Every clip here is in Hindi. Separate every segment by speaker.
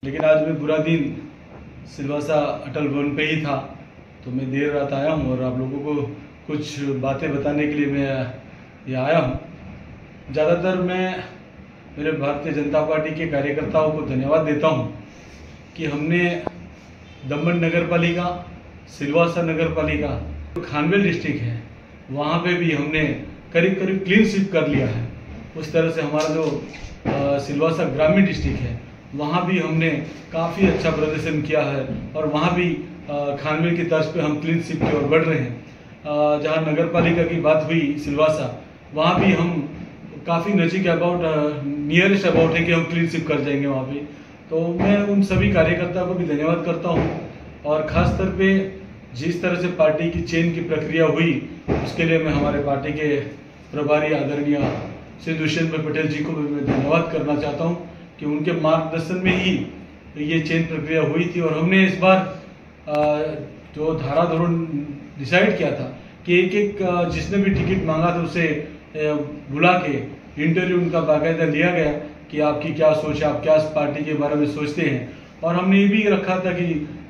Speaker 1: लेकिन आज मैं पूरा दिन सिलवासा अटल भवन पे ही था, तो मैं देर रात आया हूँ और आप लोगों को कुछ बातें बताने के लिए मैं यहाँ आया हूँ। ज़्यादातर मैं मेरे भारतीय जनता पार्टी के कार्यकर्ताओं को धन्यवाद देता हूँ कि हमने दमन नगर पालिका, सिलवासा नगर पालिका, जो खानवेल डिस्ट्रिक्ट है वहाँ पे भी हमने करीब करीब क्लीन स्वीप कर लिया है। उस तरह से हमारा जो सिलवासा ग्रामीण डिस्ट्रिक्ट है वहाँ भी हमने काफ़ी अच्छा प्रदर्शन किया है और वहाँ भी खानवेल की तर्ज पे हम क्लीन स्वीप की ओर बढ़ रहे हैं। जहाँ नगर पालिका की बात हुई सिलवासा, वहाँ भी हम काफ़ी नज़दीक नियरेस्ट अबाउट है कि हम क्लीन स्वीप कर जाएंगे वहाँ पे। तो मैं उन सभी कार्यकर्ताओं को भी धन्यवाद करता हूँ और ख़ास तौर पे जिस तरह से पार्टी की चेंज की प्रक्रिया हुई उसके लिए मैं हमारे पार्टी के प्रभारी आदरणीय श्री दुष्यंत भाई पटेल जी को भी मैं धन्यवाद करना चाहता हूँ कि उनके मार्गदर्शन में ही ये चेंज प्रक्रिया हुई थी। और हमने इस बार जो धारा धोरण डिसाइड किया था कि एक एक जिसने भी टिकट मांगा था उसे बुला के इंटरव्यू उनका बाकायदा लिया गया कि आपकी क्या सोच है, आप क्या पार्टी के बारे में सोचते हैं। और हमने ये भी रखा था कि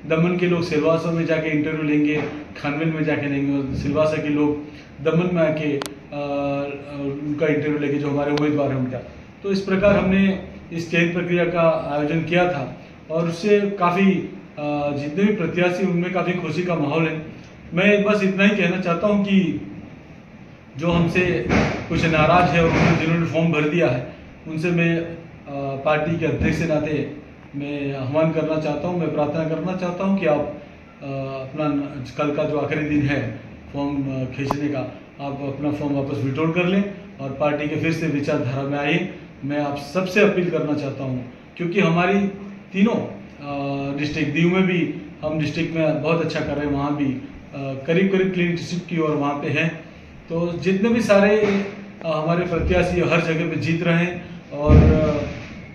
Speaker 1: दमन के लोग सिलवासा में जाके इंटरव्यू लेंगे, खानवेल में जाके लेंगे, और सिलवासा के लोग दमन में आके उनका इंटरव्यू लेंगे जो हमारे उम्मीदवार हैं उनका। तो इस प्रकार हमने इस चयन प्रक्रिया का आयोजन किया था और उससे काफ़ी जितने भी प्रत्याशी उनमें काफ़ी खुशी का माहौल है। मैं बस इतना ही कहना चाहता हूं कि जो हमसे कुछ नाराज है और जिन्होंने फॉर्म भर दिया है उनसे मैं पार्टी के अध्यक्ष के नाते मैं आह्वान करना चाहता हूं, मैं प्रार्थना करना चाहता हूं कि आप अपना कल का जो आखिरी दिन है फॉर्म खींचने का, आप अपना फॉर्म वापस विड्रॉ कर लें और पार्टी के फिर से विचारधारा में आइए। मैं आप सबसे अपील करना चाहता हूं क्योंकि हमारी तीनों डिस्ट्रिक्ट दीव में भी हम डिस्ट्रिक्ट में बहुत अच्छा कर रहे हैं, वहाँ भी करीब करीब क्लीन डिस्ट्रिक्ट की ओर वहाँ पे हैं। तो जितने भी सारे हमारे प्रत्याशी हर जगह पे जीत रहे हैं और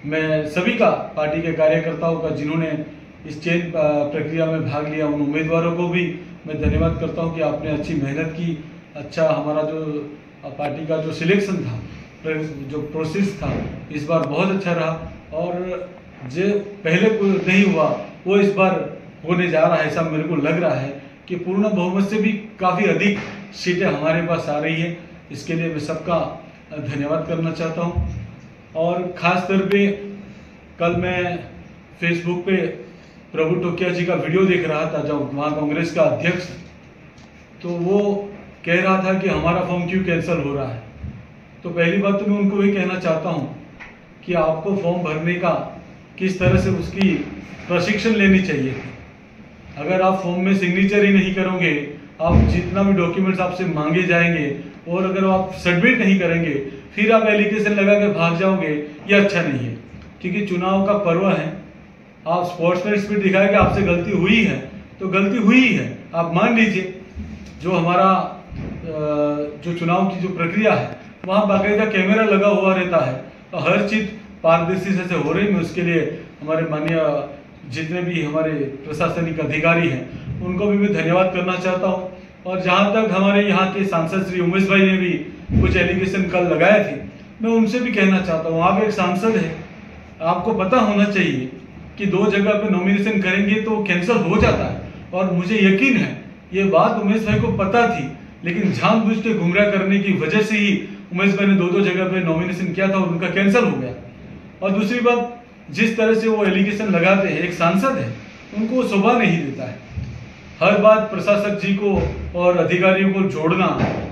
Speaker 1: मैं सभी का पार्टी के कार्यकर्ताओं का जिन्होंने इस चयन प्रक्रिया में भाग लिया उन उम्मीदवारों को भी मैं धन्यवाद करता हूँ कि आपने अच्छी मेहनत की। अच्छा हमारा जो पार्टी का जो सिलेक्शन था, जो प्रोसेस था इस बार बहुत अच्छा रहा और जो पहले नहीं हुआ वो इस बार होने जा रहा है। ऐसा मेरे को लग रहा है कि पूर्ण बहुमत से भी काफ़ी अधिक सीटें हमारे पास आ रही है। इसके लिए मैं सबका धन्यवाद करना चाहता हूं। और ख़ास तौर पे कल मैं फेसबुक पे प्रभु टोकिया जी का वीडियो देख रहा था जब वहाँ कांग्रेस का अध्यक्ष, तो वो कह रहा था कि हमारा फॉर्म क्यों कैंसिल हो रहा है। तो पहली बात तो मैं उनको ये कहना चाहता हूँ कि आपको फॉर्म भरने का किस तरह से उसकी प्रशिक्षण लेनी चाहिए थी। अगर आप फॉर्म में सिग्नेचर ही नहीं करोगे, आप जितना भी डॉक्यूमेंट्स आपसे मांगे जाएंगे और अगर आप सबमिट नहीं करेंगे फिर आप एलिगेशन लगा के भाग जाओगे, ये अच्छा नहीं है। क्योंकि चुनाव का पर्व है, आप स्पोर्ट्समैन स्पिरिट दिखाए कि आपसे गलती हुई है तो गलती हुई है, आप मान लीजिए। जो हमारा जो चुनाव की जो प्रक्रिया है वहाँ बाकायदा कैमरा लगा हुआ रहता है तो हर चीज पारदर्शी से हो रही है। उसके लिए हमारे माननीय जितने भी हमारे प्रशासनिक अधिकारी हैं उनको भी मैं धन्यवाद करना चाहता हूं। और जहां तक हमारे यहाँ के सांसद श्री उमेश भाई ने भी कुछ एलिगेशन कल लगाए थे, मैं उनसे भी कहना चाहता हूँ, आप एक सांसद है, आपको पता होना चाहिए कि 2 जगह पे नॉमिनेशन करेंगे तो कैंसिल हो जाता है। और मुझे यकीन है ये बात उमेश भाई को पता थी, लेकिन जानबूझ के गुमराह करने की वजह से ही उमेश भाई ने 2 जगह पे नॉमिनेशन किया था और उनका कैंसिल हो गया। और दूसरी बात, जिस तरह से वो एलिगेशन लगाते हैं, एक सांसद है उनको वो शोभा नहीं देता है। हर बात प्रशासक जी को और अधिकारियों को जोड़ना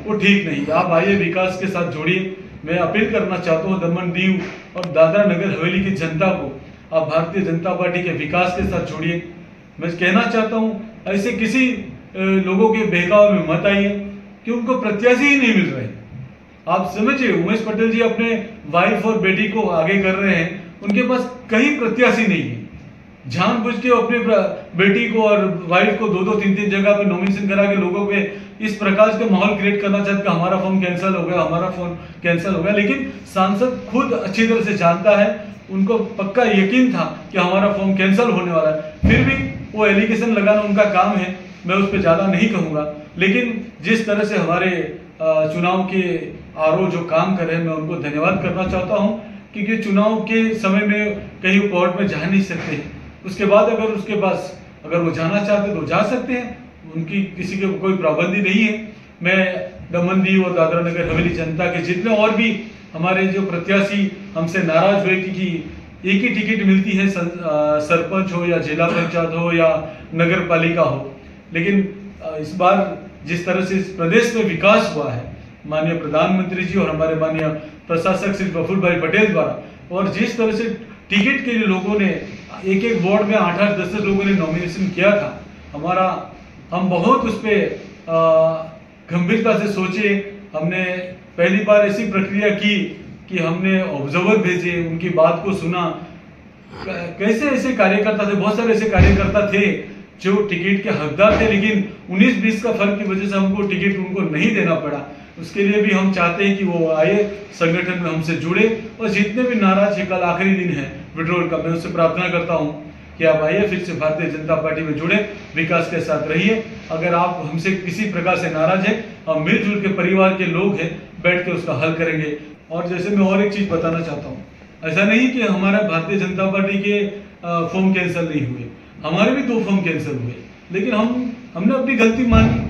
Speaker 1: वो ठीक नहीं। आप आइए विकास के साथ जोड़िए। मैं अपील करना चाहता हूँ दमन दीव और दादरा नगर हवेली की जनता को, आप भारतीय जनता पार्टी के विकास के साथ जोड़िए। मैं कहना चाहता हूँ ऐसे किसी लोगों के बहकाव में मत आइए कि उनको प्रत्याशी ही नहीं मिल रहे। आप समझिए, उमेश पटेल जी अपने वाइफ और बेटी को आगे कर रहे हैं, उनके पास कहीं प्रत्याशी नहीं है। जानबूझ के अपने बेटी को और वाइफ को 2-2, 3-3 जगह पे नॉमिनेशन करा के लोगों पे इस प्रकार का माहौल क्रिएट करना चाहते हैं, हमारा फॉर्म कैंसिल हो गया, हमारा फॉर्म कैंसिल हो गया। लेकिन सांसद खुद अच्छी तरह से जानता है, उनको पक्का यकीन था कि हमारा फॉर्म कैंसिल होने वाला है, फिर भी वो एलिगेशन लगाना उनका काम है, मैं उस पर ज्यादा नहीं कहूंगा। लेकिन जिस तरह से हमारे चुनाव के आरओ जो काम कर रहे हैं, मैं उनको धन्यवाद करना चाहता हूं। क्योंकि चुनाव के समय में कहीं कोर्ट में जा नहीं सकते हैं। उसके बाद अगर उसके पास अगर वो जाना चाहते तो जा सकते हैं, उनकी किसी के कोई पाबंदी नहीं है। मैं दमन दीव और दादरा नगर हवेली जनता के जितने और भी हमारे जो प्रत्याशी हमसे नाराज हुए कि एक ही टिकट मिलती है, सरपंच हो या जिला पंचायत हो या नगर पालिका हो, लेकिन इस बार जिस तरह से इस प्रदेश में विकास हुआ है माननीय प्रधानमंत्री जी और हमारे माननीय प्रशासक श्री प्रफुल्ल भाई पटेल द्वारा, और जिस तरह से टिकट के लिए लोगों ने एक एक वार्ड में 8-8, 10-10 लोगों ने नॉमिनेशन किया था, हम बहुत उस पर गंभीरता से सोचे। हमने पहली बार ऐसी प्रक्रिया की कि हमने ऑब्जर्वर भेजे, उनकी बात को सुना। कैसे ऐसे कार्यकर्ता थे, बहुत सारे ऐसे कार्यकर्ता थे जो टिकट के हकदार थे, लेकिन 19-20 का फर्क की वजह से हमको टिकट उनको नहीं देना पड़ा। उसके लिए भी हम चाहते हैं कि वो आए, संगठन में हमसे जुड़े, और जितने भी नाराज है, कल आखिरी दिन है विड्रॉल का, मैं उससे प्रार्थना करता हूँ कि आप आइए, फिर से भारतीय जनता पार्टी में जुड़े, विकास के साथ रहिए। अगर आप हमसे किसी प्रकार से नाराज है, हम मिलजुल के परिवार के लोग हैं, बैठ के उसका हल करेंगे। और जैसे मैं और एक चीज बताना चाहता हूँ, ऐसा नहीं कि हमारा भारतीय जनता पार्टी के फॉर्म कैंसिल नहीं हुए, हमारे भी 2 फॉर्म कैंसिल हुए, लेकिन हमने अपनी गलती मानी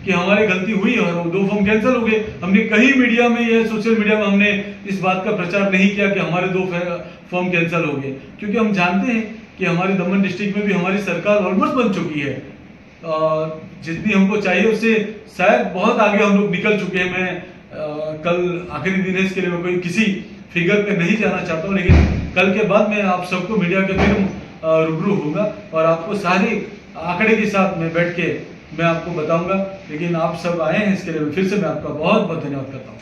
Speaker 1: कि हमारी गलती हुई और वो 2 फॉर्म कैंसिल हो गए। हमने कहीं मीडिया में या सोशल मीडिया में हमने इस बात का प्रचार नहीं किया कि हमारे 2 फॉर्म कैंसिल हो गए, क्योंकि हम जानते हैं कि हमारे दमन डिस्ट्रिक्ट में भी हमारी सरकार ऑलमोस्ट बन चुकी है। जितनी हमको चाहिए उससे शायद बहुत आगे हम लोग निकल चुके हैं। मैं कल आखिरी दिन है, इसके लिए मैं कोई किसी फिगर पे नहीं जाना चाहता हूँ, लेकिन कल के बाद मैं आप सबको मीडिया के फिर रूबरू होगा और आपको सारे आंकड़े के साथ में बैठ के मैं आपको बताऊंगा। लेकिन आप सब आए हैं, इसके लिए फिर से मैं आपका बहुत बहुत धन्यवाद करता हूँ।